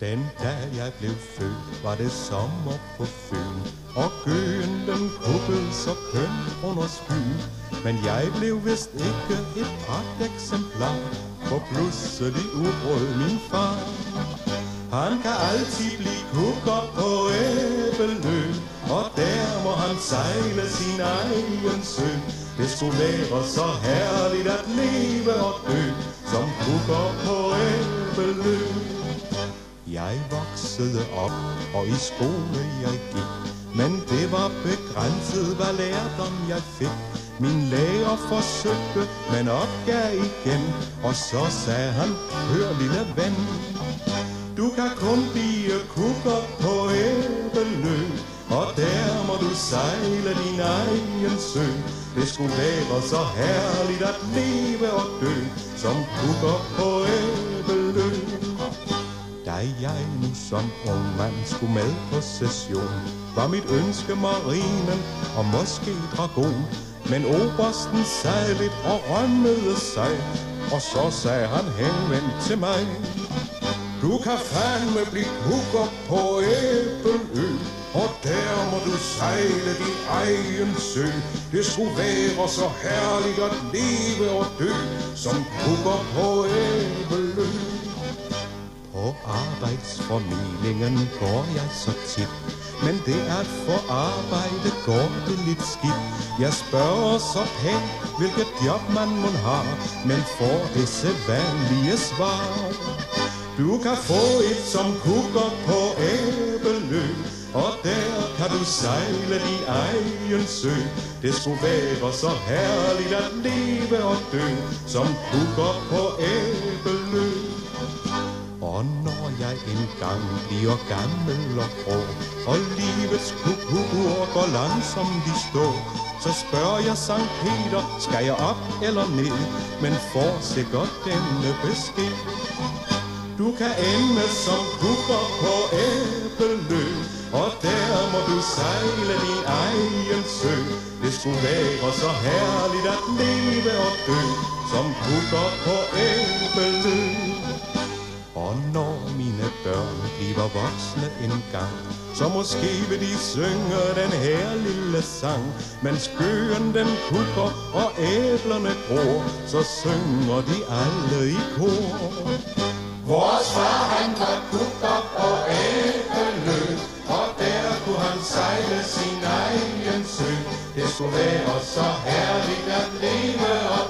Den dag jeg blev født, var det sommer på Fyn, og gøen den kuppede så køn under skyen. Men jeg blev vist ikke et pragteksemplar, for pludselig ubrød min far. Han kan altid blive kukker på Æbelø, og der må han sejle sin egen sø. Det skulle være så herligt at leve og dø, som kukker på Æbelø. Jeg voksede op, og i skole jeg gik, men det var begrænset, hvad lærdom jeg fik. Min lærer forsøgte, men opgav igen, og så sagde han, hør lille ven, du kan kun blive kukker på Æbelø, og der må du sejle din egen sø. Det skulle være så herligt at leve og dø, som kukker på Æbelø. Da jeg nu som ung mand skulle med på session, var mit ønske marinen og måske dragon. Men obersten sagde lidt og rømmede sig, og så sagde han henvendt til mig, du kan fandme blive kukker på Æbelø, og der må du sejle din egen sø. Det skulle være så herligt at leve og dø, som kukker på Æbelø. På arbejdsformidlingen går jeg så tit, men det at få arbejde går det lidt skidt. Jeg spørger så pænt, hvilket job man mon har, men får det sædvanlige svar. Du kan få et som kukker på Æbelø, og der kan du sejle din egen sø. Det skulle være så herligt at leve og dø, som kukker på Æbelø. Og når jeg engang bliver gammel og grå, og livets kukuer går langsomt i stå, så spørger jeg Sankt Peter, skal jeg op eller ned, men får sikkert denne besked. Du kan ende som kukker på Æbelø, og der må du sejle din egen sø. Det skulle være så herligt at leve og dø, som kukker på Æbelø. Og når mine børn bliver voksne engang, så måske vil de synge den her lille sang. Mens gøen den kukker og æblerne gror, så synger de alle i kor. Vores far han var kukker på Æbelø, og der kunne han sejle sin egen sø. Det skulle være så herligt at leve og